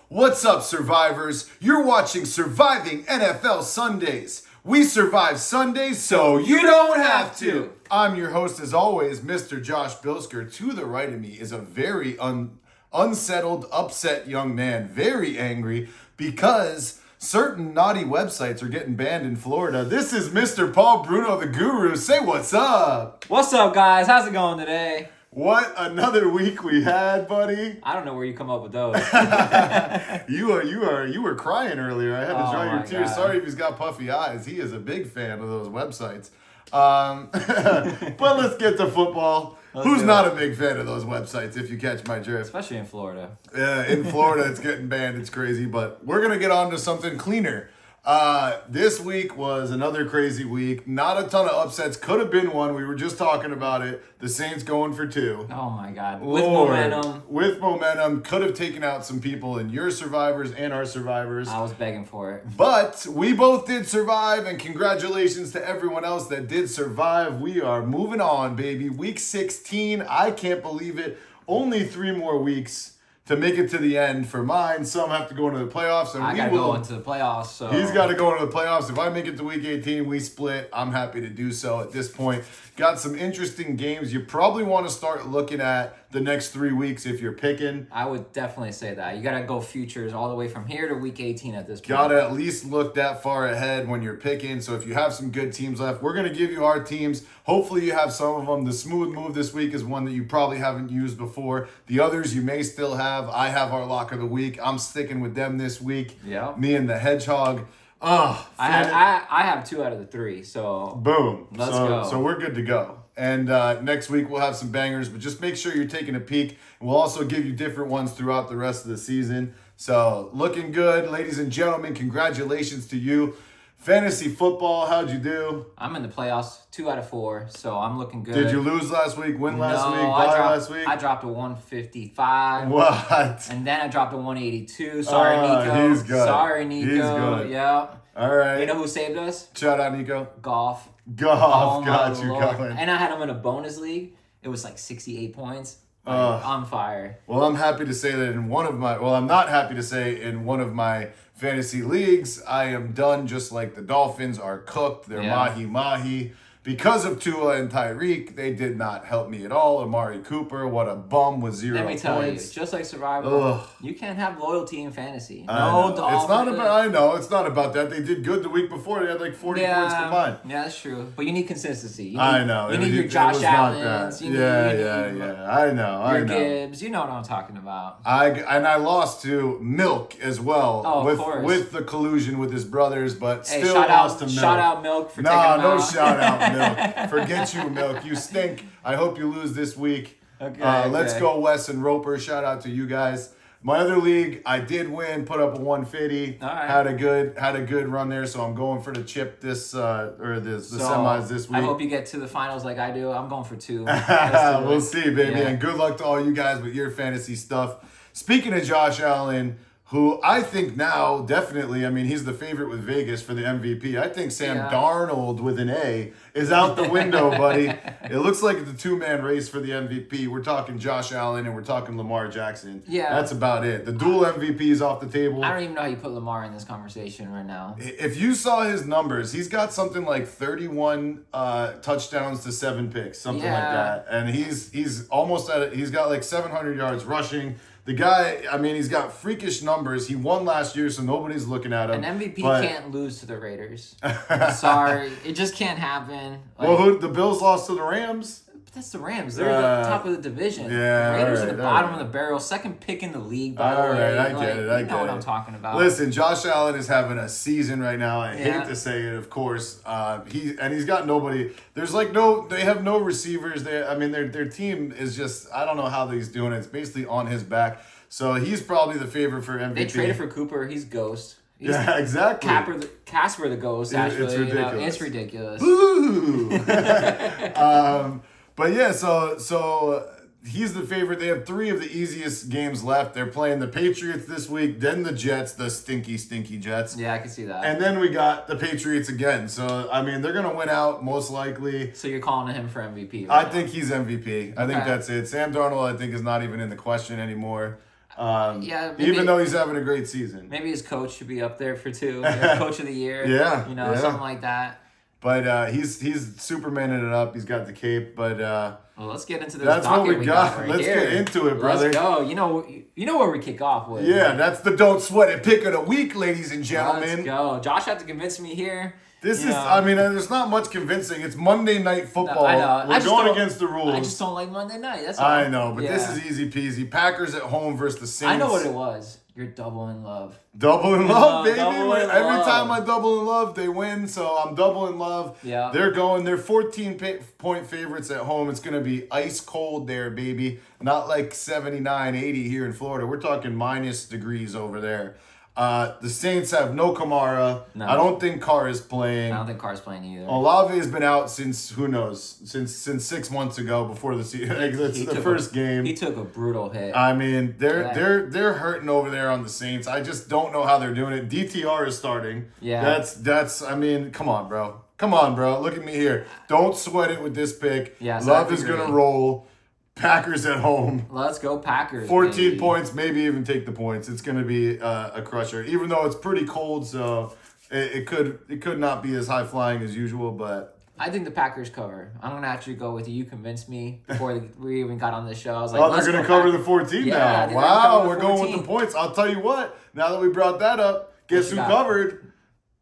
What's up, survivors? You're watching Surviving NFL Sundays. We survive Sundays so you don't have to. I'm your host, as always, Mr. Josh Bilsker. To the right of me is a very unsettled, upset young man, very angry because certain naughty websites are getting banned in Florida. This is Mr. Paul Bruno, the guru. Say what's up. What's up, guys? How's it going today? What another week we had, buddy. I don't know where you come up with those. You were crying earlier. I had to dry your tears. God. Sorry if he's got puffy eyes. He is a big fan of those websites. But let's get to football. Who's not a big fan of those websites, if you catch my drift? Especially in Florida. In Florida, it's getting banned. It's crazy. But we're going to get on to something cleaner. This week was another crazy week. Not a ton of upsets. Could have been one. We were just talking about it. The Saints going for 2. Oh, my God. With momentum. Could have taken out some people in your survivors and our survivors. I was begging for it. But we both did survive, and congratulations to everyone else that did survive. We are moving on, baby. Week 16. I can't believe it. Only 3 more weeks to make it to the end for mine. Some have to go into the playoffs. And I got to go into the playoffs. So he's got to go into the playoffs. If I make it to week 18, we split. I'm happy to do so at this point. Got some interesting games. You probably want to start looking at the next 3 weeks if you're picking. I would definitely say that. You got to go futures all the way from here to week 18 at this point. Got to at least look that far ahead when you're picking. So if you have some good teams left, we're going to give you our teams. Hopefully you have some of them. The smooth move this week is one that you probably haven't used before. The others you may still have. I have our lock of the week. I'm sticking with them this week. Yeah. Me and the Hedgehog. I have 2 out of the 3, so boom. Let's go. So we're good to go. And next week we'll have some bangers, but just make sure you're taking a peek. And we'll also give you different ones throughout the rest of the season. So looking good, ladies and gentlemen. Congratulations to you. Fantasy football, how'd you do? I'm in the playoffs, 2 out of 4, so I'm looking good. Did you lose last week, win last week, last week? I dropped a 155. What? And then I dropped a 182. Sorry, Nico. He's good. Sorry, Nico. He's good. Yeah. All right. You know who saved us? Shout out, Nico. Golf. Got my you Lord. going. And I had him in a bonus league. It was like 68 points. On fire. Well, I'm happy to say that I'm not happy to say in one of my fantasy leagues, I am done just like the Dolphins are cooked. They're mahi-mahi. Because of Tua and Tyreek, they did not help me at all. Amari Cooper, what a bum with 0 points. Let me tell you, just like Survivor, you can't have loyalty in fantasy. It's not about that. They did good the week before. They had like 40 points combined. Yeah, that's true. But you need consistency. You need your Josh Allens. I know. Your Gibbs. You know what I'm talking about. I lost to Milk as well. Of course. With the collusion with his brothers, but hey, still lost to Milk. Shout out Milk for taking him out. No shout out Milk. Forget you, Milk. You stink. I hope you lose this week. Okay. Let's go, Wes and Roper. Shout out to you guys. My other league, I did win. Put up a 150. All right. Had a good run there. So I'm going for the chip the semis this week. I hope you get to the finals like I do. I'm going for 2. We'll see, baby. Yeah. And good luck to all you guys with your fantasy stuff. Speaking of Josh Allen, who I think now definitely, he's the favorite with Vegas for the MVP. I think Sam Darnold with an A is out the window, buddy. It looks like it's a 2-man race for the MVP. We're talking Josh Allen and we're talking Lamar Jackson. Yeah. That's about it. The dual MVP is off the table. I don't even know how you put Lamar in this conversation right now. If you saw his numbers, he's got something like 31 touchdowns to 7 picks, something like that. And he's almost at it. He's got like 700 yards rushing. The guy, he's got freakish numbers. He won last year, so nobody's looking at him. An MVP can't lose to the Raiders. Sorry. It just can't happen. The Bills lost to the Rams. But that's the Rams. They're the top of the division. Yeah, the Raiders are the bottom of the barrel. Second pick in the league, by the way. All right, I get it. You know what I'm talking about. Listen, Josh Allen is having a season right now. I hate to say it, of course. He's got nobody. There's they have no receivers. Their team is just, I don't know how he's doing it. It's basically on his back. So he's probably the favorite for MVP. They traded for Cooper. He's ghost. Yeah, exactly. Casper the ghost, actually. It's ridiculous. It's ridiculous. Ooh. But yeah, so he's the favorite. They have 3 of the easiest games left. They're playing the Patriots this week, then the Jets, the stinky Jets. Yeah, I can see that. And then we got the Patriots again. So, they're going to win out most likely. So you're calling him for MVP I think he's MVP. I think that's it. Sam Darnold, I think, is not even in the question anymore. Maybe, even though he's having a great season. Maybe his coach should be up there for 2. Coach of the year. Yeah, Something like that. But he's Supermaning it up. He's got the cape. But well, let's get into this. That's what docket we got. right Let's here. get into it, brother. Let's go. You know where we kick off with. Yeah, that's the Don't Sweat It pick of the week, ladies and Let's gentlemen. go. Josh had to convince me here. There's not much convincing. It's Monday Night Football. No, I know. We're going against the rules. I just don't like Monday night. That's all. I know, but this is easy peasy. Packers at home versus the Saints. I know what it was. You're double in love. Double in love, baby. Double in Every love. time I double in love, they win. So I'm double in love. Yeah. They're 14-point favorites at home. It's going to be ice cold there, baby. Not like 79, 80 here in Florida. We're talking minus degrees over there. The Saints have no Kamara. No. I don't think Carr is playing. I don't think Carr's playing either. Olave has been out since, who knows, since 6 months ago before the season. That's the first game. He took a brutal hit. I mean, they're hurting over there on the Saints. I just don't know how they're doing it. DTR is starting. Yeah. That's I mean, come on, bro. Come on, bro. Look at me here. Don't sweat it with this pick. Yeah, so Love I is agree. going to roll. Packers at home. Let's go Packers. 14 baby. points, maybe even take the points. It's going to be a crusher, even though it's pretty cold, so it could not be as high flying as usual, but I think the Packers cover. I'm going to actually go with you. You convinced me before we even got on this show. I was like, oh, they're going to cover the 14 Yeah, now. they're gonna Wow, cover the we're going with 14. the points. I'll tell you what, now that we brought that up, guess who you got? covered?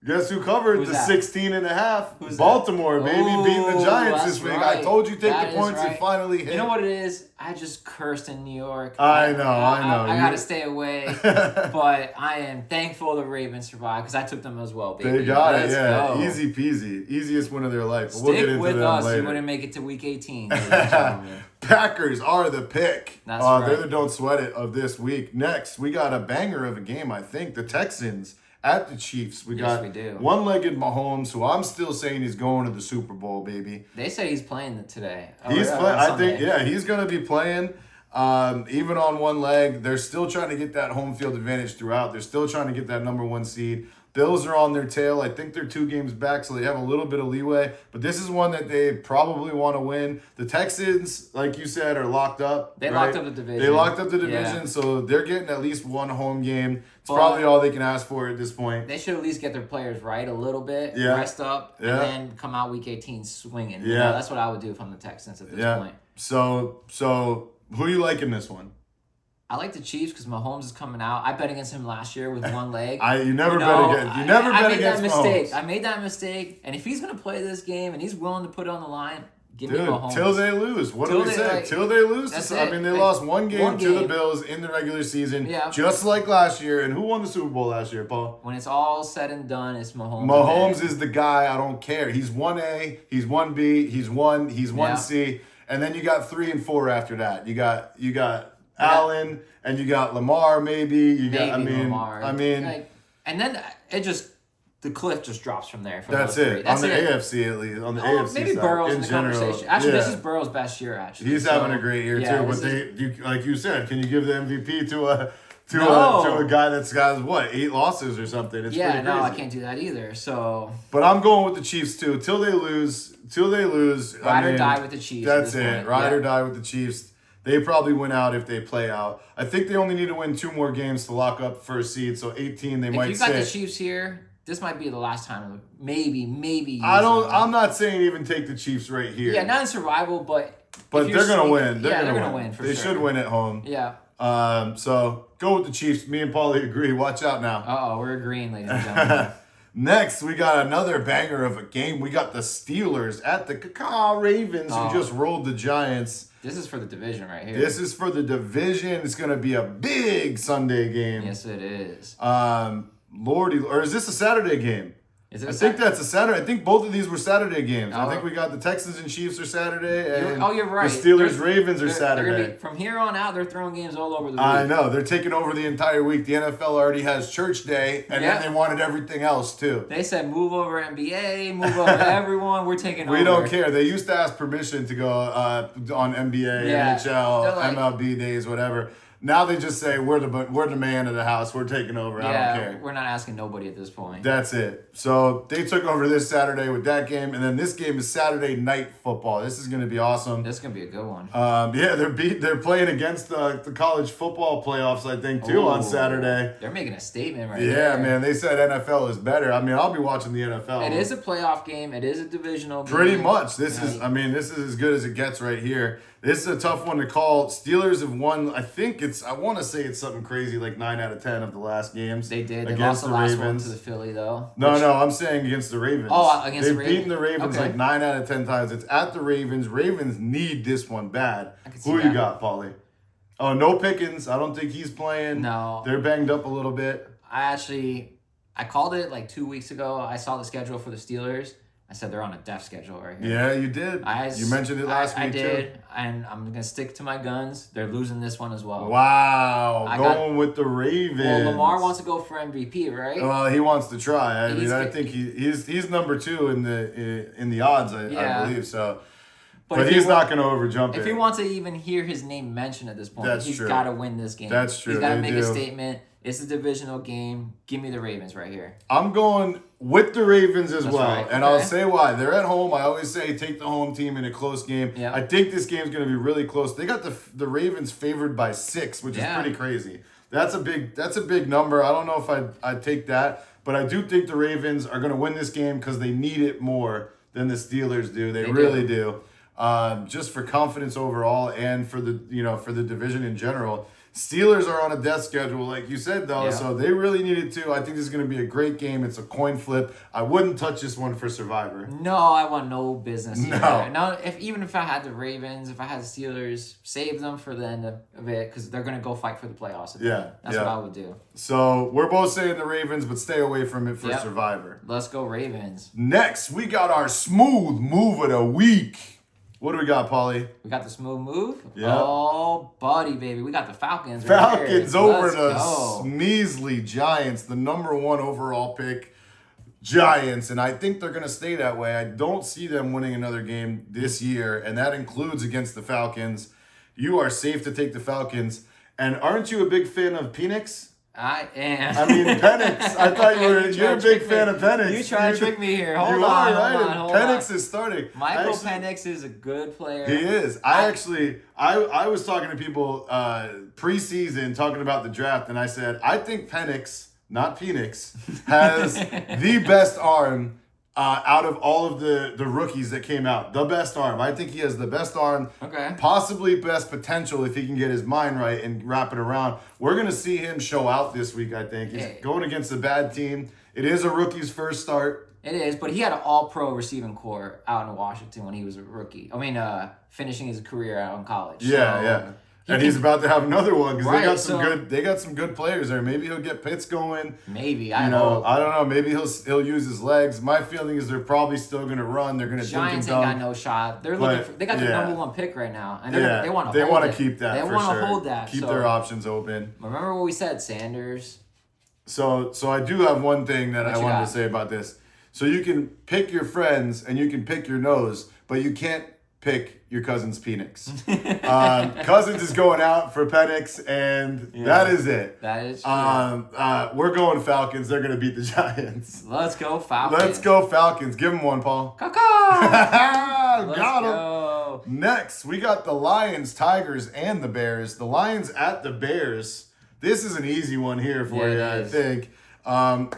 Guess who covered Who's the that? 16 and a half? Who's that? Baltimore, baby, beating the Ooh, Giants that's this week. right. I told you take That the is points and right. finally hit. You know what it is? I just cursed in New York. I know. I You- got to stay away. But I am thankful the Ravens survived because I took them as well, baby. They got Let's it, yeah. go. Easy peasy. Easiest win of their life. But we'll Stick get into with them us. later. You wouldn't make it to week 18. ladies and gentlemen. Packers are the pick. That's They're right. the Don't Sweat It of this week. Next, we got a banger of a game, I think. The Texans at the Chiefs. We Yes, got we do. one-legged Mahomes, who I'm still saying he's going to the Super Bowl, baby. They say he's playing today. He's on playing. I Sunday. think, yeah, he's going to be playing. Even on one leg, they're still trying to get that home field advantage throughout. They're still trying to get that number 1 seed. Bills are on their tail. I think they're 2 games back, so they have a little bit of leeway. But this is one that they probably want to win. The Texans, like you said, are locked up. They right? locked up the division. They locked up the division, Yeah. so they're getting at least 1 home game. It's But- probably all they can ask for at this point. They should at least get their players right a little bit, Yeah. rest up, Yeah. and then come out week 18 swinging. You Yeah. know, that's what I would do if I'm the Texans at this Yeah. point. So who you like in this one? I like the Chiefs because Mahomes is coming out. I bet against him last year with one leg. You never bet know, against. You never I bet made against that mistake. Mahomes. I made that mistake, and if he's gonna play this game and he's willing to put it on the line, give me Dude, Mahomes. till they lose. What Till do we they, say? like, Till they lose. that's I it. mean, they Like, lost one game one to the game. Bills in the regular season, Yeah. just like last year. And who won the Super Bowl last year, Paul? When it's all said and done, it's Mahomes. Mahomes again. is the guy. I don't care. He's 1A, he's 1B, he's 1C, Yeah. and then you got 3 and 4 after that. You got Allen, and you got Lamar. Maybe you got. Lamar. I mean, Like, and then the cliff just drops from there. From that's those it. three. That's on the it. AFC at least. On the Oh, AFC maybe side, Burrow's in the general. conversation. Actually, this Yeah. is Burrow's best year. Actually, He's So, having a great year yeah, too, but this like you said, can you give the MVP to a No. guy that's got 8 losses or something? It's yeah, pretty no, I crazy. can't do that either. So But I'm going with the Chiefs too. Till they lose. ride or die with the Chiefs. at That's this it. point. Ride Yeah. or die with the Chiefs. They probably win out if they play out. I think they only need to win 2 more games to lock up first seed. So 18, they If might you got say. the Chiefs here, this might be the last time. Maybe. use them. I'm not saying even take the Chiefs right here. Yeah, not in survival, but. but if you're they're gonna sneaky- win. They're yeah, gonna they're gonna win. win for They sure. should win at home. Yeah. So go with the Chiefs. Me and Paulie agree. Watch out now. We're agreeing, ladies and gentlemen. Next, we got another banger of a game. We got the Steelers at the Ravens, Oh. who just rolled the Giants. This is for the division right here. This is for the division. It's going to be a big Sunday game. Yes, it is. Lordy, or is this a Saturday game? Is it? I think that's a Saturday. I think both of these were Saturday games. I Oh. think we got the Texans and Chiefs are Saturday, and you're right. the Steelers There's- Ravens are They're gonna Saturday. be, from here on out, they're throwing games all over the week. I know they're taking over the entire week. The NFL already has Church Day, and Yeah. then they wanted everything else too. They said move over NBA, move over everyone. We're taking over. We don't care. They used to ask permission to go on NBA, Yeah. NHL, They're like- MLB days, whatever. Now they just say we're the man of the house. We're taking over. I don't care. We're not asking nobody at this point. That's it. So they took over this Saturday with that game, and then this game is Saturday night football. This is going to be awesome. This is gonna be a good one. Yeah, they're playing against the college football playoffs, I think, too, on Saturday. They're making a statement right Yeah, there. man. They said NFL is better. I mean, I'll be watching the NFL. It is a playoff game. It is a divisional game. Pretty much. This is as good as it gets right here. This is a tough one to call. Steelers have won, I want to say it's something crazy, like 9 out of 10 of the last games. They did. They against lost the last one to the Philly, though. No, I'm saying against the Ravens. Oh, against the They've Ravens. beaten the Ravens Okay. like 9 out of 10 times. It's at the Ravens. Ravens need this one bad. I can see Who that. you got, Paulie? Oh, no Pickens. I don't think he's playing. No. They're banged up a little bit. I called it like 2 weeks ago. I saw the schedule for the Steelers. I said they're on a death schedule right here. Yeah, you did. You mentioned it last week, I did, too. and I'm going to stick to my guns. They're losing this one as well. Wow. Going with the Ravens. Well, Lamar wants to go for MVP, right? Well, he wants to try. I He's- think he's number 2 in the odds, I believe. So, but he's not going to overjump it. If he wants to even hear his name mentioned at this point, he's got to win this game. That's true. He's got to They make do. a statement. It's a divisional game. Give me the Ravens right here. I'm going with the Ravens as That's well. right. And Okay. I'll say why. They're at home. I always say take the home team in a close game. Yeah. I think this game's going to be really close. They got the Ravens favored by 6, which is Yeah. pretty crazy. That's a big number. I don't know if I'd take that, but I do think the Ravens are going to win this game because they need it more than the Steelers do. They really do. Just for confidence overall and for the division in general. Steelers are on a death schedule, like you said, though, so they really needed to. I think this is going to be a great game. It's a coin flip. I wouldn't touch this one for Survivor. No, I want no business here. No. No, even if I had the Ravens, if I had the Steelers, save them for the end of it because they're going to go fight for the playoffs. That's what I would do. So we're both saying the Ravens, but stay away from it for Yep. Survivor. Let's go Ravens. Next, we got our smooth move of the week. What do we got, Paulie? We got the smooth move. Yeah. Oh, buddy, baby. We got the Falcons. Right Falcons here. over Let's the go. measly Giants, the number 1 overall pick. Giants, and I think they're going to stay that way. I don't see them winning another game this year, and that includes against the Falcons. You are safe to take the Falcons. And aren't you a big fan of Penix? I am. I mean, Penix. I thought you're a trying big to trick fan me. of Penix. You trying to trick me here. Hold you on, are, hold right? on, And hold Penix on. is starting. Michael Penix is a good player. He is. I was talking to people preseason talking about the draft, and I said, I think Penix, not Penix, has the best arm out of all of the rookies that came out. The best arm. I think he has the best arm. Okay. Possibly best potential if he can get his mind right and wrap it around. We're going to see him show out this week, I think. He's going against a bad team. It is a rookie's first start. It is, but he had an all-pro receiving core out in Washington when he was a rookie. I mean, finishing his career out in college. Yeah. And he's about to have another one because Right, they got some good players there. Maybe he'll get Pitts going. Maybe. I I hope. don't know. Maybe he'll use his legs. My feeling is they're probably still gonna run. They're gonna Giants dink ain't and got dunk. no shot. They're But, looking. They got the yeah. number 1 pick right now, and Yeah, they want to. they want to keep that. They for want to sure. hold that. Keep so, their options open. Remember what we said, Sanders. So I do have one thing that What I you wanted got? to say about this. So you can pick your friends and you can pick your nose, but you can't pick your cousin's Penix. Cousins is going out for Penix, and that is it. That is true. We're going Falcons. They're gonna beat the Giants. Let's go Falcons. Let's go Falcons. Give them one, Paul. Caw-caw! Let's Got 'em. go. Next, we got the Lions, Tigers, and the Bears. The Lions at the Bears. This is an easy one here for you, I think.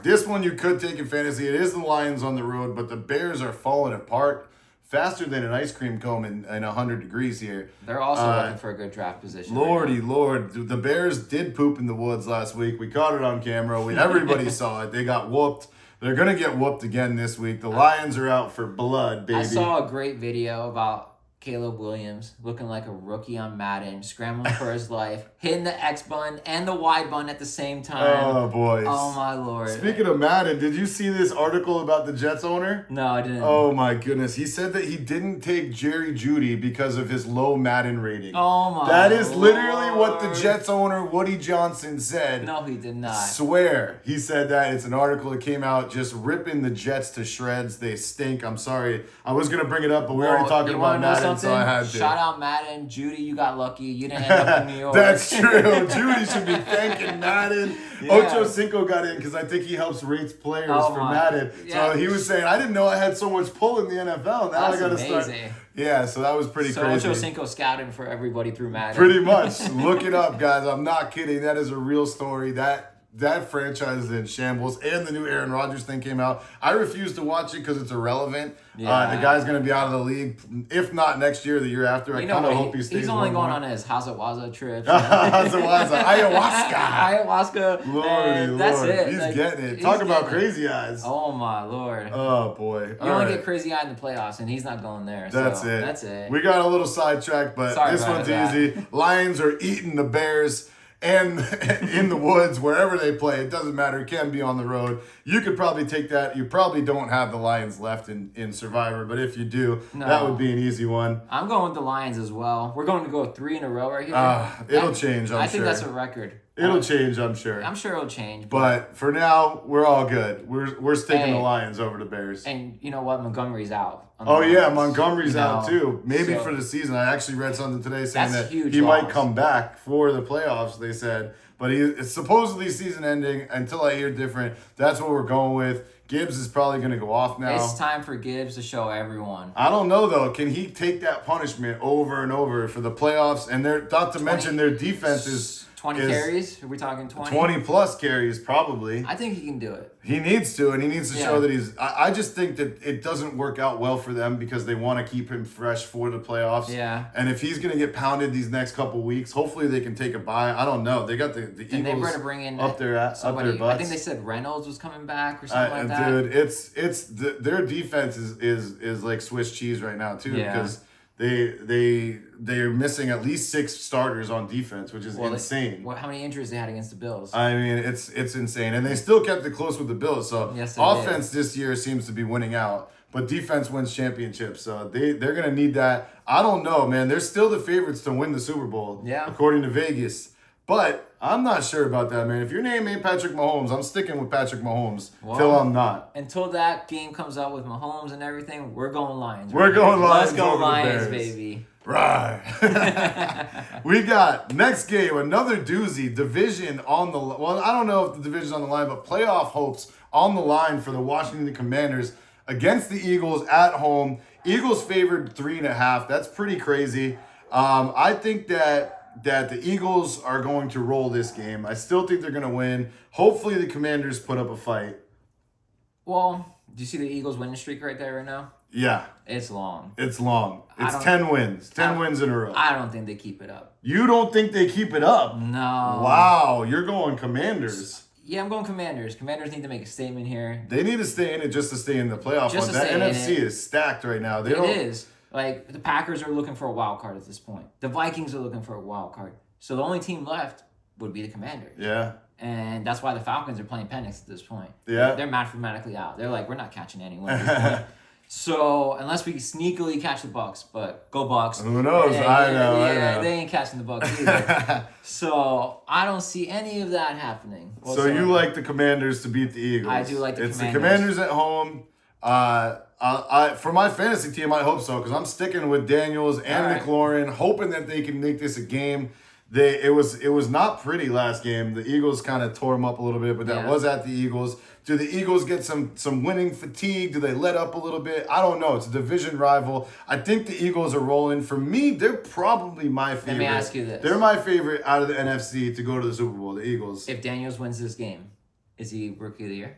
This one you could take in fantasy. It is the Lions on the road, but the Bears are falling apart faster than an ice cream cone in 100 degrees here. They're also looking for a good draft position. Lordy Lord, the Bears did poop in the woods last week. We caught it on camera. Everybody saw it. They got whooped. They're going to get whooped again this week. The Lions are out for blood, baby. I saw a great video about Caleb Williams looking like a rookie on Madden, scrambling for his life, hitting the X button and the Y button at the same time. Oh, boys. Oh, my Lord. Speaking of Madden, did you see this article about the Jets owner? No, I didn't. Oh, my goodness. He said that he didn't take Jerry Jeudy because of his low Madden rating. Oh, my That is literally Lord. what the Jets owner, Woody Johnson, said. No, he did not. Swear. He said that. It's an article that came out just ripping the Jets to shreds. They stink. I'm sorry. I was going to bring it up, but we already talked you about wanna know Madden. Madden, so I had to. Shout out Madden. Judy, you got lucky. You didn't end up in New York. That's true. Judy should be thanking Madden. Yeah. Ocho Cinco got in because I think he helps rates players for Madden. Yeah. So he was saying, I didn't know I had so much pull in the NFL. Now I got to start. Yeah, so that was pretty crazy. Ocho Cinco scouting for everybody through Madden. Pretty much. Look it up, guys. I'm not kidding. That is a real story. That franchise is in shambles, and the new Aaron Rodgers thing came out. I refuse to watch it because it's irrelevant. Yeah. The guy's going to be out of the league, if not next year, the year after. I kind of hope he stays. He's only going on his Hazawaza trips. Ayahuasca. Ayahuasca. Lordy, that's Lord. it. He's getting it. Talk about crazy eyes. Oh, my Lord. Oh, boy. You only get crazy eye in the playoffs, and he's not going there. That's so it. That's it. We got a little sidetracked, but this one's easy. Lions are eating the Bears. And in the woods, wherever they play, it doesn't matter. It can be on the road. You could probably take that. You probably don't have the Lions left in Survivor, but if you do, that would be an easy one. I'm going with the Lions as well. We're going to go 3 in a row right here. It'll change, I'm sure. I think that's a record. It'll change, I'm sure. I'm sure it'll change. But for now, we're all good. We're sticking the Lions over the Bears. And you know what? Montgomery's out. Montgomery's out too. Maybe for the season. I actually read something today saying that he might come back for the playoffs, they said. But it's supposedly season ending until I hear different. That's what we're going with. Gibbs is probably going to go off now. It's time for Gibbs to show everyone. I don't know, though. Can he take that punishment over and over for the playoffs? And not to mention their defense is... 20 carries? Are we talking 20? 20 plus carries, probably. I think he can do it. He needs to, and he needs to show that he's... I just think that it doesn't work out well for them because they want to keep him fresh for the playoffs. Yeah. And if he's going to get pounded these next couple weeks, hopefully they can take a bye. I don't know. They got the Eagles and they were to bring in up their butts. I think they said Reynolds was coming back or something like that. Dude, their defense is like Swiss cheese right now, too, because... They're missing at least 6 starters on defense, which is insane. How many injuries they had against the Bills? I mean, it's insane. And they still kept it close with the Bills. So offense this year seems to be winning out, but defense wins championships. So they're going to need that. I don't know, man. They're still the favorites to win the Super Bowl, according to Vegas. But I'm not sure about that, man. If your name ain't Patrick Mahomes, I'm sticking with Patrick Mahomes till I'm not. Until that game comes out with Mahomes and everything, we're going Lions. We're going Lions. Let's go Lions, baby. Right. We got next game, another doozy. Division on the... Well, I don't know if the division's on the line, but playoff hopes on the line for the Washington Commanders against the Eagles at home. Eagles favored 3.5. That's pretty crazy. I think that the Eagles are going to roll this game. I still think they're going to win. Hopefully the Commanders put up a fight. Well, do you see the Eagles winning streak right there right now? Yeah. It's long. It's 10 wins. 10 wins in a row. I don't think they keep it up. You don't think they keep it up? No. Wow. You're going Commanders. Yeah, I'm going Commanders. Commanders need to make a statement here. They need to stay in it just to stay in the playoff. That NFC is stacked right now. It is. Like, the Packers are looking for a wild card at this point. The Vikings are looking for a wild card. So the only team left would be the Commanders. Yeah. And that's why the Falcons are playing Penix at this point. Yeah. They're mathematically out. They're like, we're not catching anyone at this point. So, unless we sneakily catch the Bucks, but go Bucks. Who knows? I know. They ain't catching the Bucks either. So, I don't see any of that happening. So, you like the Commanders to beat the Eagles? I do like the Commanders. It's the Commanders at home. For my fantasy team, I hope so, because I'm sticking with Daniels and McLaurin, hoping that they can make this a game. It was not pretty last game. The Eagles kind of tore them up a little bit, but that was at the Eagles. Do the Eagles get some winning fatigue? Do they let up a little bit? I don't know. It's a division rival. I think the Eagles are rolling. For me, they're probably my favorite. Let me ask you this. They're my favorite out of the NFC to go to the Super Bowl, the Eagles. If Daniels wins this game, is he Rookie of the Year?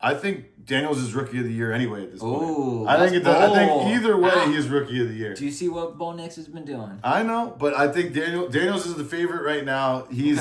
I think Daniels is Rookie of the Year anyway at this point. Ooh, I think either way he's Rookie of the Year. Do you see what Bo Nix has been doing? I know, but I think Daniels is the favorite right now. He's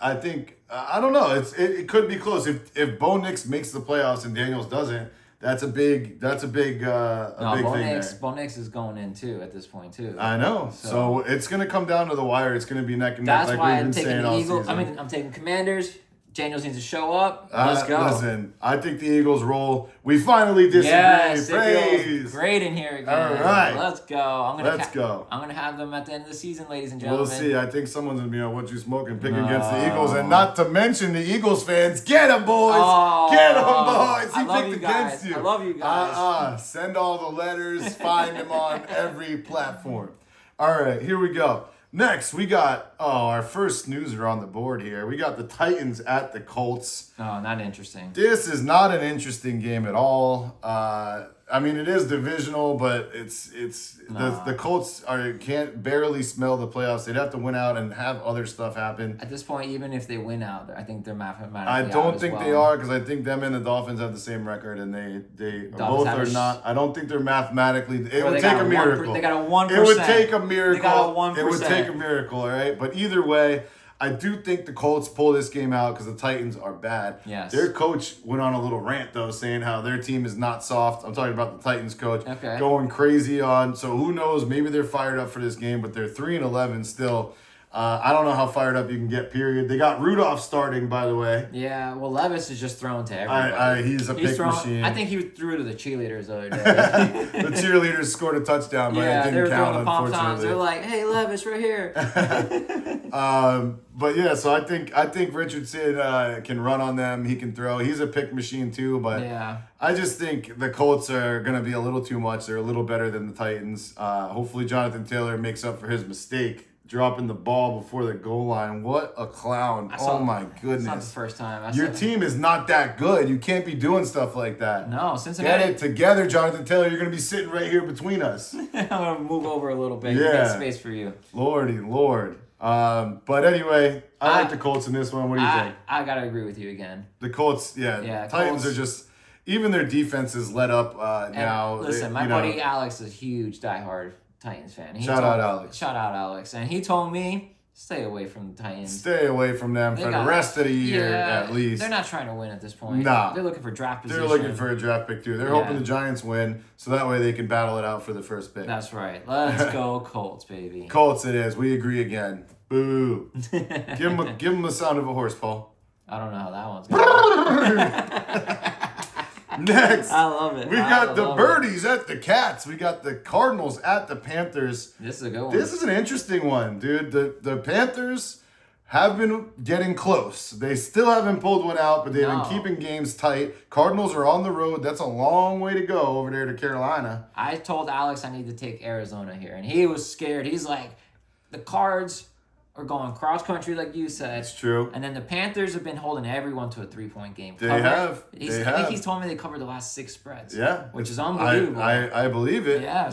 I think I don't know. It could be close if Bo Nix makes the playoffs and Daniels doesn't. That's a big big thing there. Bo Nix is going in too at this point too. I know. So it's gonna come down to the wire. It's gonna be neck and neck. That's like why we've been I'm taking saying the all Eagles. season. I'm taking Commanders. Daniels needs to show up. Let's go. Listen, I think the Eagles roll. We finally disagree. Yes, it Praise. feels great in here again. All right. Let's go. Let's go. I'm gonna have them at the end of the season, ladies and gentlemen. We'll see. I think someone's going to be on What You Smoking, picking against the Eagles. And not to mention the Eagles fans. Get them, boys. Get them, boys. He I love picked you guys. against you. I love you guys. Send all the letters. Find them on every platform. All right, here we go. Next, we got, our first snoozer on the board here. We got the Titans at the Colts. Oh, not interesting. This is not an interesting game at all. I mean, it is divisional, but the Colts can't barely smell the playoffs. They'd have to win out and have other stuff happen. At this point, even if they win out, I think they're mathematically I out don't as think well. they are, because I think them and the Dolphins have the same record, and they Dolphins both have are a not. I don't think they're mathematically. It Well, would they take got a a miracle. They got a 1%. It would take a miracle. They got a 1%. It would take a miracle, all right? But either way, I do think the Colts pull this game out because the Titans are bad. Yes. Their coach went on a little rant, though, saying how their team is not soft. I'm talking about the Titans coach. Okay. Going crazy on. So who knows? Maybe they're fired up for this game, but they're 3-11 still. I don't know how fired up you can get, period. They got Rudolph starting, by the way. Yeah, well, Levis is just thrown to everybody. He's a pick machine. I think he threw to the cheerleaders the other day. The cheerleaders scored a touchdown, but Yeah, it they were didn't throwing count, the pom-toms. unfortunately. They're like, hey, Levis, right here. But yeah, so I think Richardson can run on them. He can throw. He's a pick machine too. But Yeah. I just think the Colts are gonna be a little too much. They're a little better than the Titans. Hopefully, Jonathan Taylor makes up for his mistake dropping the ball before the goal line. What a clown! Oh my It's not the goodness. first time. Your team is not that good. You can't be doing stuff like that. No, Get Cincinnati. it together, Jonathan Taylor. You're gonna be sitting right here between us. I'm going to move over a little bit. Yeah. Make space for you. Lordy Lord. But anyway, I like the Colts in this one. What do you think? I got to agree with you again. The Colts, Yeah, Titans Colts. are just, even their defense is let up And now. listen, my buddy Alex is a huge diehard Titans fan. Shout out Alex. Shout out Alex. And he told me, stay away from the Titans. Stay away from them for the rest of the year, at least. They're not trying to win at this point. Nah. They're looking for draft position. They're looking for a draft pick, too. They're hoping the Giants win, so that way they can battle it out for the first pick. That's right. Let's go Colts, baby. Colts it is. We agree again. Boo. Give them the sound of a horse, Paul. I don't know how that one's going. Next, I love it. we got the Birdies at the Cats. We got the Cardinals at the Panthers. This is a good one. This is an interesting one, dude. The Panthers have been getting close. They still haven't pulled one out, but they've been keeping games tight. Cardinals are on the road. That's a long way to go over there to Carolina. I told Alex I need to take Arizona here, and he was scared. He's like, the Cards are going cross country, like you said. It's true. And then the Panthers have been holding everyone to a 3-point game. They have. I think he's told me they covered the last 6 spreads. Yeah. Which is unbelievable. I believe it. Yeah,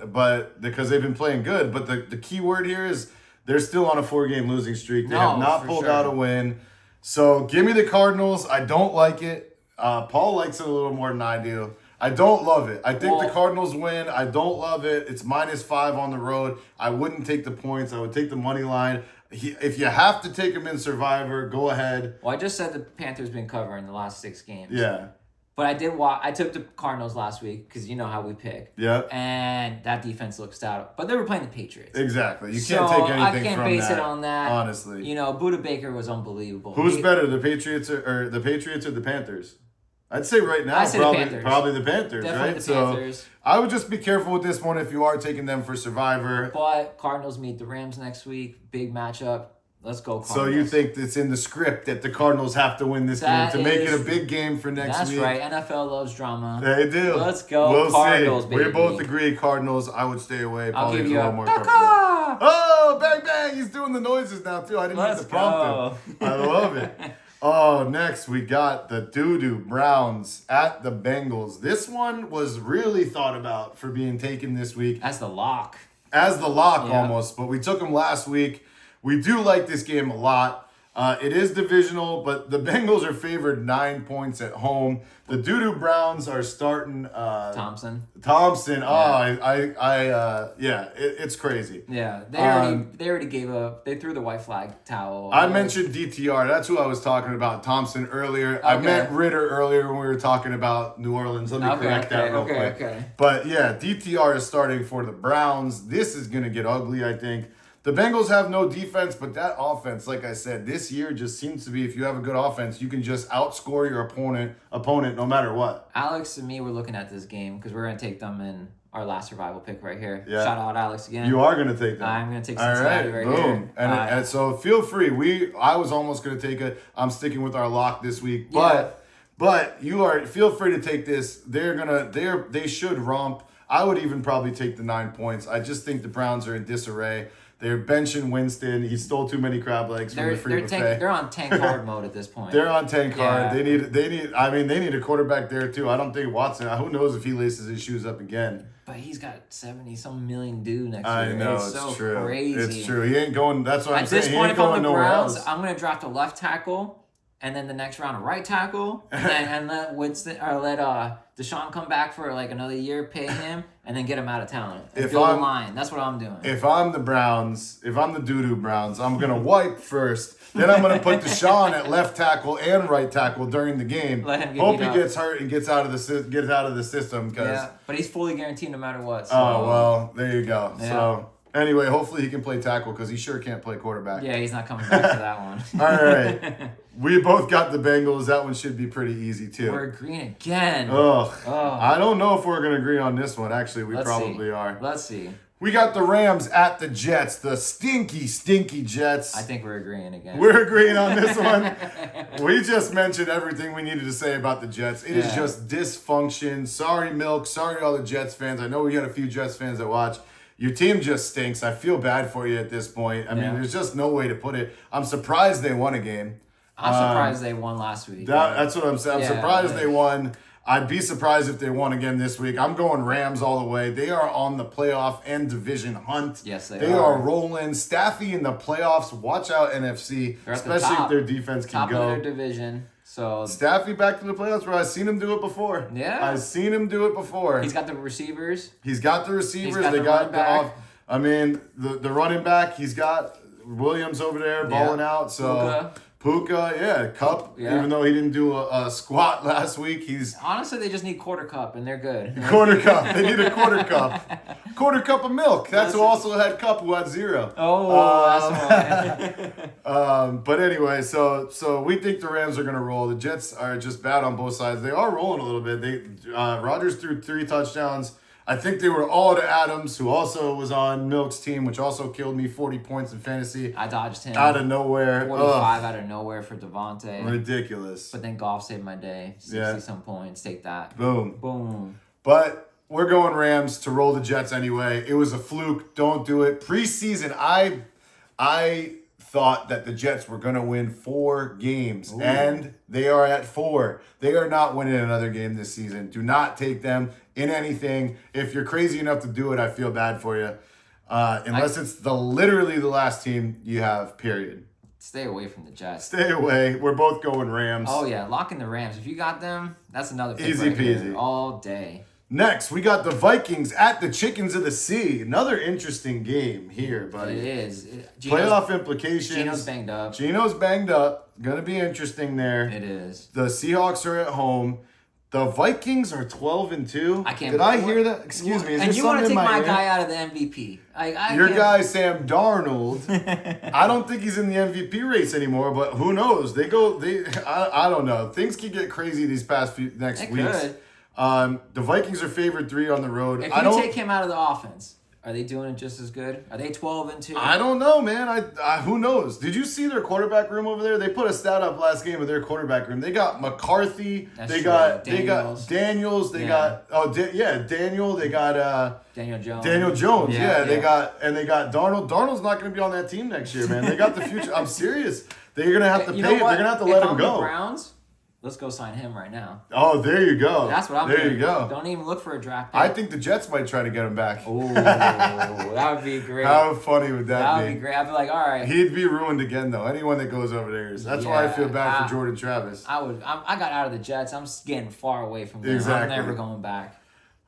but because they've been playing good. But the key word here is they're still on a 4-game losing streak. They have not pulled out a win. So give me the Cardinals. I don't like it. Paul likes it a little more than I do. I don't love it. I think the Cardinals win. I don't love it. It's -5 on the road. I wouldn't take the points. I would take the money line. If you have to take them in Survivor, go ahead. Well, I just said the Panthers been covering the last 6 games. Yeah. But I took the Cardinals last week because you know how we pick. Yeah. And that defense looked stout. But they were playing the Patriots. Exactly. You can't take anything from that. I can't base it on that. Honestly. You know, Buda Baker was unbelievable. Who's better, the Patriots or the Panthers? I'd say right now, the Panthers. probably the Panthers, Definitely right? the Panthers. So I would just be careful with this one if you are taking them for Survivor. But Cardinals meet the Rams next week. Big matchup. Let's go Cardinals. So you think it's in the script that the Cardinals have to win this game to make it a big game for next week? That's right. NFL loves drama. They do. Let's go We'll Cardinals, see. baby. We both agree Cardinals. I would stay away. I'll give a you little a more Baka! comfortable. Oh, bang, bang. He's doing the noises now, too. I didn't Let's need to prompt him. I love it. Oh, next we got the Doo-Doo Browns at the Bengals. This one was really thought about for being taken this week. That's the lock. As the lock almost, but we took them last week. We do like this game a lot. It is divisional, but the Bengals are favored 9 points at home. The Doo-Doo Browns are starting Thompson. It's crazy. Yeah, they already gave up. They threw the white flag towel. I mentioned DTR. That's who I was talking about, Thompson, earlier. I meant Ritter earlier when we were talking about New Orleans. Let me correct that real quick. Okay. But yeah, DTR is starting for the Browns. This is going to get ugly, I think. The Bengals have no defense, but that offense, like I said, this year just seems to be, if you have a good offense, you can just outscore your opponent no matter what. Alex and me were looking at this game because we're going to take them in our last survival pick right here. Yeah. Shout out Alex again. You are going to take them. I'm going to take All Cincinnati right, right boom. here. And so feel free. I was almost going to take it. I'm sticking with our lock this week, Yeah. but feel free to take this. They should romp. I would even probably take the 9 points. I just think the Browns are in disarray. They're benching Winston. He stole too many crab legs from the free buffet. They're on tank hard mode at this point. They're on tank hard. Yeah. They need a quarterback there too. I don't think Watson. Who knows if he laces his shoes up again? But he's got 70-some million due next I year. know, It's it's so true. crazy. It's true. He ain't going. That's what I'm At saying. this He point, ain't if I'm going the nowhere Browns, else. I'm going to draft a left tackle, and then the next round a right tackle, and let Winston or let Deshaun come back for like another year, pay him, and then get him out of town. And If build a I'm- line. That's what I'm doing. If I'm the Browns, if I'm the doo-doo Browns, I'm gonna wipe first. Then I'm gonna put Deshaun at left tackle and right tackle during the game. Let him get Hope beat he up. gets hurt and gets out of the system. Because Yeah, but he's fully guaranteed no matter what. So. oh well, there you go. Yeah. So anyway, hopefully he can play tackle because he sure can't play quarterback. Yeah, he's not coming back to that one. All right, we both got the Bengals. That one should be pretty easy too. We're green again. Ugh. Oh. I don't know if we're gonna agree on this one. Actually, we Let's probably see. are. Let's see. We got the Rams at the Jets, the stinky Jets. I think we're agreeing again. We're agreeing on this one. We just mentioned everything we needed to say about the Jets. It is Yeah. just dysfunction. Sorry, Milk. Sorry, all the Jets fans. I know we got a few Jets fans that watch. Your team just stinks. I feel bad for you at this point. I mean, Yeah. there's just no way to put it. I'm surprised they won a game. I'm surprised they won last week. That's what I'm saying. I'm Yeah, surprised like- they won. I'd be surprised if they won again this week. I'm going Rams all the way. They are on the playoff and division hunt. Yes, they They are. are rolling. Staffy in the playoffs. Watch out, NFC. They're at the Especially top. if their defense can Top go. of their division. So Staffy back to the playoffs, bro. I've seen him do it before. Yeah. I've seen him do it before. he's got the receivers. He's got the receivers. He's got they the got running the back. off. I mean, the running back. He's got Williams over there balling out. So Puka, yeah, Cup. Yeah. Even though he didn't do a squat last week, he's Honestly, they just need quarter cup and they're good. quarter cup. They need a quarter cup. Quarter cup of milk. That's who also had Cup, who had 0. Oh, that's why. But anyway, so we think the Rams are gonna roll. The Jets are just bad on both sides. They are rolling a little bit. Rodgers threw 3 touchdowns. I think they were all to Adams, who also was on Milk's team, which also killed me 40 points in fantasy I dodged him. out of nowhere. 45 out of nowhere for Devontae. Ridiculous. But then golf saved my day. 60-some points. Take that. Boom. Boom. But we're going Rams to roll the Jets anyway. It was a fluke. Don't do it. Preseason, I thought that the Jets were going to win 4 games, and they are at 4. They are not winning another game this season. Do not take them in anything. If you're crazy enough to do it, I feel bad for you. Unless it's literally the last team you have, period. Stay away from the Jets. Stay away. We're both going Rams. Oh, yeah. Lock in the Rams. If you got them, that's another pick Easy right here. peasy. All day. Next, we got the Vikings at the Chickens of the Sea. Another interesting game here, buddy. It is. Playoff implications. Gino's banged up. Gino's banged up. Gonna be interesting there. It is. The Seahawks are at home. The Vikings are 12-2. I can't. Did I hear that? Excuse me. Is and this you want to something take in my ear? guy out of the MVP? Your can't- guy Sam Darnold. I don't think he's in the MVP race anymore, but who knows? I don't know. Things could get crazy these past next It weeks. could. The Vikings are favored 3 on the road. If I you don't. take him out of the offense, are they doing it just as good? Are they 12-2? I don't know, man. Who knows? Did you see their quarterback room over there? They put a stat up last game of their quarterback room. They got McCarthy. That's They true. got Daniels. Daniels. They Yeah. got Daniel. They got Daniel Jones. Daniel Jones. Yeah, they yeah. got Darnold. Darnold's not going to be on that team next year, man. They got the future. I'm serious. They're going to have to You pay. know what? They're going to have to If let I'm him the go. Browns, let's go sign him right now. Oh, there you go. That's what I'm there doing. There you go. Don't even look for a draft pick. I think the Jets might try to get him back. Oh, that would be great. How funny would That that would be? be great. I'd be like, all right. He'd be ruined again, though. Anyone that goes over there is. That's why I feel bad Yeah, for Jordan Travis. I got out of the Jets. I'm getting far away from them. Exactly. I'm never going back.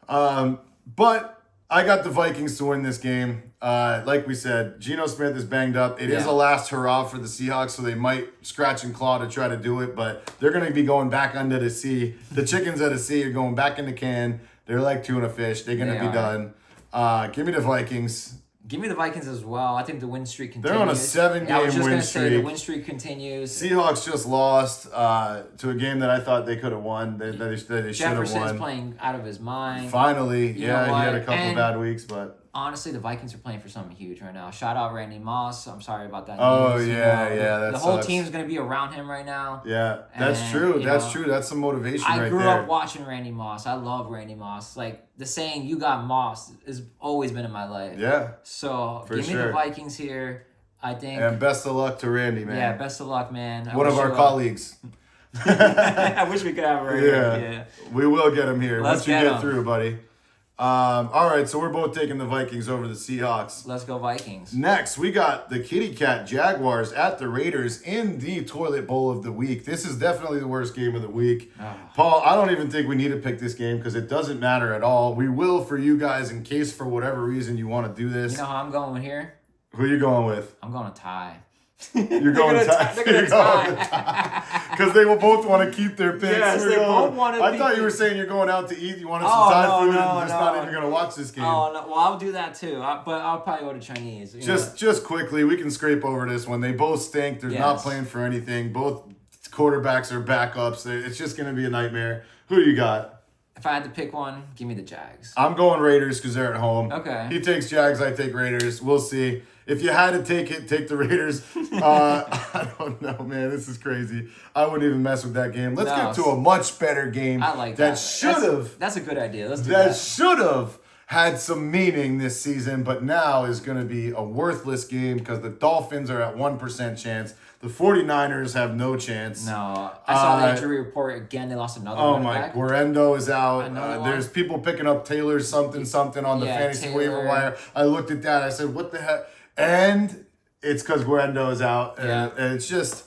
But I got the Vikings to win this game. Like we said, Geno Smith is banged up. It is Yeah. a last hurrah for the Seahawks, so they might scratch and claw to try to do it, but they're going to be going back under the sea. The chickens of the sea are going back in the can. They're like tuna fish. They're going to They be are. done. Give me the Vikings. Give me the Vikings as well. I think the win streak continues. They're on a 7-game I was just win gonna say the streak. win streak continues. Seahawks just lost to a game that I thought they could have won. They should have Jefferson's won. playing out of his mind. Finally, You know yeah, he had a what? couple And bad weeks, but honestly, the Vikings are playing for something huge right now. Shout out Randy Moss. I'm sorry about that. Oh, news, yeah, you know. yeah, that The whole sucks. team's gonna be around him right now. yeah, that's And, true. you That's know, true. That's some motivation I right grew there. up watching Randy Moss. I love Randy Moss. Like the saying "you got Moss" has always been in my life. Yeah, So For give me sure. the Vikings here. I think. and best of luck to Randy, man. Yeah, best of luck, man. I One of wish our you, colleagues. I wish we could have her. Yeah. Yeah. We will get him here Let's once you get get him. through, buddy. All right, so we're both taking the Vikings over the Seahawks. Let's go Vikings. Next, we got the Kitty Cat Jaguars at the Raiders in the Toilet Bowl of the week. This is definitely the worst game of the week. Paul, I don't even think we need to pick this game because it doesn't matter at all. We will for you guys in case for whatever reason you want to do this. You know how I'm going here? Who are you going with? I'm going to tie. You're going They're tie. gonna You're going with tie. Because they will both want to keep their picks. Yes, We're they going- both wanna I be- thought you were saying you're going out to eat. You wanted some Oh, Thai no, food no, and just no. not even going to watch this game. Oh, no, well, I'll do that too. But I'll probably go to Chinese. you know. Just quickly, we can scrape over this one. They both stink. They're not Yes. playing for anything. Both quarterbacks are backups. It's just going to be a nightmare. Who do you got? If I had to pick one, give me the Jags. I'm going Raiders because they're at home. Okay. He takes Jags. I take Raiders. We'll see. If you had to take it, take the Raiders. I don't know, man. This is crazy. I wouldn't even mess with that game. Let's No. get to a much better game I like that. that should have That's a good idea. Let's do that that. should have had some meaning this season, but now is going to be a worthless game because the Dolphins are at 1% chance. The 49ers have no chance. No, I saw the Uh, injury report again. They lost another Oh running my, back. Guerendo is out. Another one. There's people picking up Taylor something on the Yeah, fantasy Taylor. waiver wire. I looked at that. I said, what the heck? And it's because Guerendo is out. Yeah. And it's just,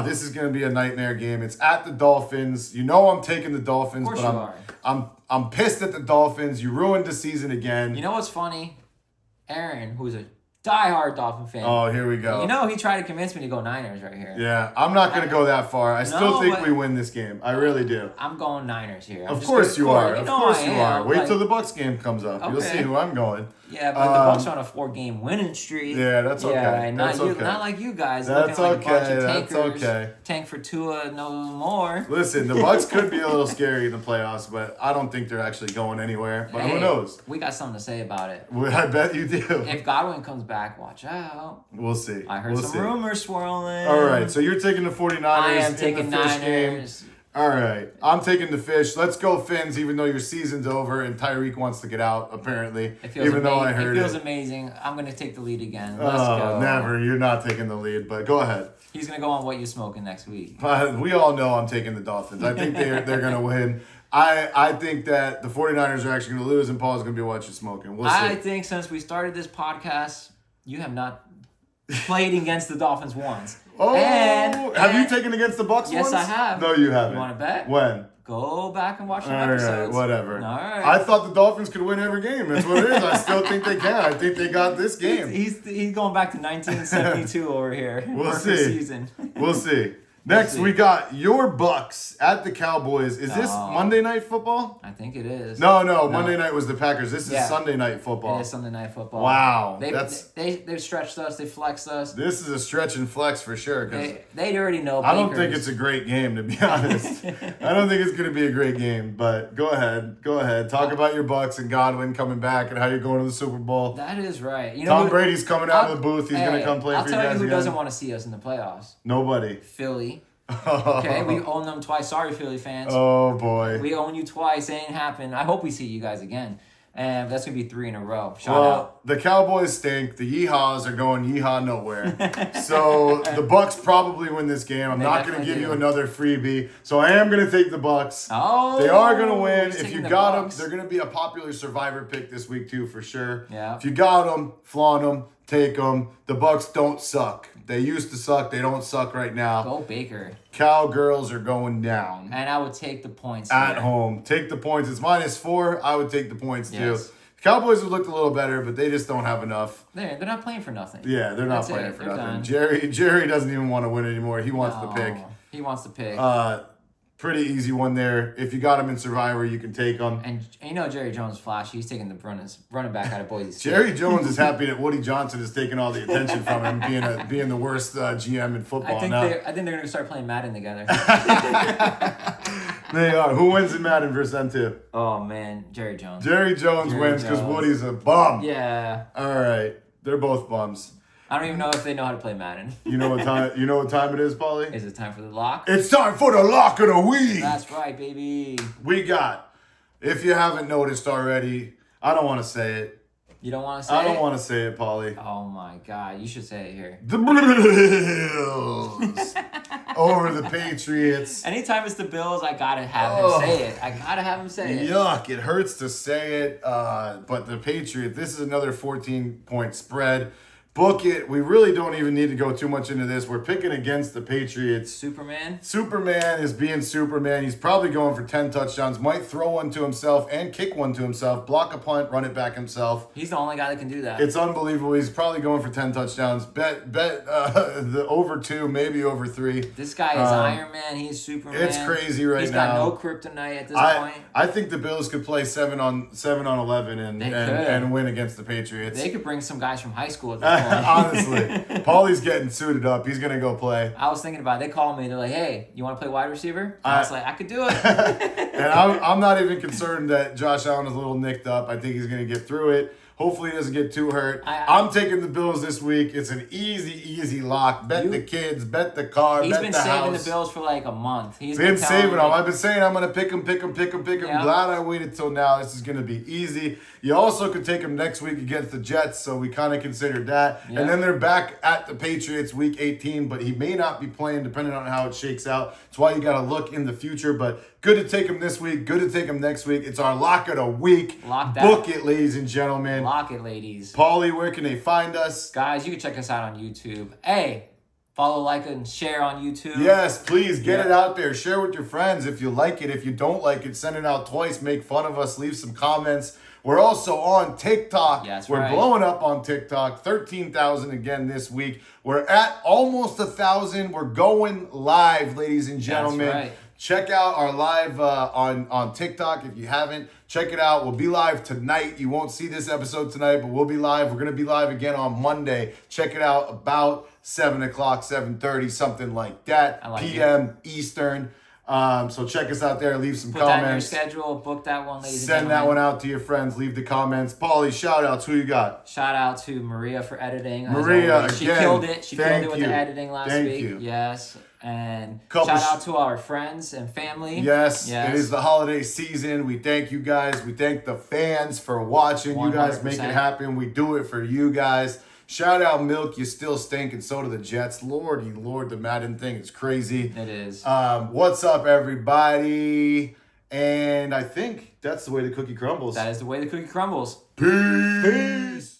this is going to be a nightmare game. It's at the Dolphins. You know I'm taking the Dolphins, Of course but you are. I'm pissed at the Dolphins. You ruined the season again. You know what's funny? Aaron, who's a diehard Dolphin fan. Oh, here we go. You know he tried to convince me to go Niners right here. Yeah, I'm not going to go that far. I still No, think but- we win this game. I really do. I'm going Niners here. I'm Of just course gonna- you are. Of know course I you am. are. Wait Like, till the Bucks game comes up. You'll Okay. see who I'm going. Yeah, but the Bucks are on a 4-game winning streak. Yeah, that's okay. Yeah, and That's not you, okay. not like you guys. That's looking like a bunch okay. of That's tankers. okay. Tank for Tua, no more. Listen, the Bucks could be a little scary in the playoffs, but I don't think they're actually going anywhere. But who Hey, knows? We got something to say about it. Well, I bet you do. If Godwin comes back, watch out. We'll see. I heard We'll some see. rumors swirling. All right, so you're taking the 49ers I am in taking the fish game. Niners. All right, I'm taking the fish. Let's go Fins, even though your season's over and Tyreek wants to get out, apparently. It feels Even amazing. though I heard it feels it. amazing. I'm going to take the lead again. Let's Oh, go. never. You're not taking the lead, but go ahead. He's going to go on What You Smoking next week. We all know I'm taking the Dolphins. I think they're going to win. I think that the 49ers are actually going to lose, and Paul's going to be watching smoking. We'll see. I think since we started this podcast, you have not played against the Dolphins once. Oh, And- have you and- taken against the Bucks Yes, once? I have. No, you haven't. You want to bet? When? Go back and watch some All right, episodes. whatever. All right. I thought the Dolphins could win every game. That's what it is. I still think they can. I think they got this game. He's going back to 1972 over here. We'll for see. Season. We'll see. Next, see. we got your Bucks at the Cowboys. Is this No. Monday Night Football? I think it is. No. Monday night was the Packers. This is Yeah. Sunday Night It Football. is Sunday Night Football. Wow, They've stretched us. They flexed us. This is a stretch and flex for sure. 'Cause They already know. I don't Baker's- think it's a great game, to be honest. I don't think it's going to be a great game, but go ahead. Go ahead. Talk about your Bucks and Godwin coming back and how you're going to the Super Bowl. That is right. You know Tom who- Brady's coming out of the booth. He's going to come play I'll for you tell guys you who again. doesn't want to see us in the playoffs. Nobody. Philly. Okay, we own them twice. Sorry, Philly fans. Oh, boy. We own you twice. It ain't happen. I hope we see you guys again. And that's going to be 3 in a row. Shout out. Well, the Cowboys stink. The Yeehaws are going yeehaw nowhere. So the Bucks probably win this game. I'm They not going to definitely give you do. another freebie. So I am going to take the Bucks. Oh, They are going to win. he's If taking you the got them, Bucks. they're going to be a popular survivor pick this week too, for sure. Yeah. If you got them, flaunt them, take them. The Bucks don't suck. They used to suck. They don't suck right now. Go Baker. Cowgirls are going down And I would take the points at here. home. Take the points. It's -4. I would take the points too. Yes. Cowboys have looked a little better, but they just don't have enough. They're not playing for nothing. Yeah, they're not That's playing it. for They're nothing. done. Jerry doesn't even want to win anymore. He wants to pick. He wants to pick. Pretty easy one there. If you got him in Survivor, you can take him. And you know Jerry Jones is flashy. He's taking the running back out of Boise State. Jerry Jones is happy that Woody Johnson is taking all the attention from him, being the worst GM in football. I think now. they're going to start playing Madden together. They are. Who wins in Madden versus them two? Oh man, Jerry Jones. Jerry Jones wins because Woody's a bum. Yeah. All right, they're both bums. I don't even know if they know how to play Madden. You know what time? You know what time it is, Paulie? Is it time for the lock? It's time for the lock of the week. That's right, baby. We got. If you haven't noticed already, I don't want to say it. You don't want to say it? I don't want to say it, Paulie. Oh my God, you should say it here. The Bills over the Patriots. Anytime it's the Bills, I gotta have him say it. I gotta have him say it. Yuck! It hurts to say it, but the Patriots. This is another 14-point spread. Book it. We really don't even need to go too much into this. We're picking against the Patriots. Superman? Superman is being Superman. He's probably going for 10 touchdowns. Might throw one to himself and kick one to himself. Block a punt, run it back himself. He's the only guy that can do that. It's unbelievable. He's probably going for 10 touchdowns. Bet the over 2, maybe over 3. This guy is Iron Man. He's Superman. It's crazy right now. He's got no kryptonite at this point. I think the Bills could play 7 on 11 and win against the Patriots. They could bring some guys from high school at this point. Honestly, Paulie's getting suited up. He's gonna go play. I was thinking about it. They called me. They're like, "Hey, you want to play wide receiver?" I was like, "I could do it." And I'm not even concerned that Josh Allen is a little nicked up. I think he's gonna get through it. Hopefully he doesn't get too hurt. I'm taking the Bills this week. It's an easy lock. Bet the kids, bet the car, bet the house. He's been saving the Bills for like a month. He's been saving them. me. I've been saying I'm going to pick them. Yeah. Glad I waited till now. This is going to be easy. You also could take them next week against the Jets, so we kind of considered that. Yeah. And then they're back at the Patriots week 18, but he may not be playing depending on how it shakes out. That's why you got to look in the future, but good to take him this week. Good to take him next week. It's our lock of the week. Lock that. Book it, ladies and gentlemen. Lock it, ladies. Paulie, where can they find us? Guys, you can check us out on YouTube. Hey, follow, like, and share on YouTube. Yes, please get it out there. Share with your friends if you like it. If you don't like it, send it out twice. Make fun of us. Leave some comments. We're also on TikTok. Yes, We're right. blowing up on TikTok. 13,000 again this week. We're at almost 1,000. We're going live, ladies and gentlemen. That's right. Check out our live on TikTok if you haven't. Check it out. We'll be live tonight. You won't see this episode tonight, but we'll be live. We're going to be live again on Monday. Check it out about 7 o'clock, 7:30, something like that, PM Eastern. So check us out there. Leave some Put that in your comments. schedule. Book that one, ladies and Send gentlemen. that one out to your friends. Leave the comments. Paulie, shout outs. Who you got? Shout out to Maria for editing. as Maria, always. She again, killed it. She killed thank it with you. the editing last Thank week. you. Yes. And Couple shout out to our friends and family. Yes, it is the holiday season. We thank you guys. We thank the fans for watching. 100%. You guys make it happen. We do it for you guys. Shout out Milk. You still stink, and so do the Jets. Lordy Lord, the Madden thing is crazy. It is. What's up, everybody? And I think that's the way the cookie crumbles. That is the way the cookie crumbles. Peace.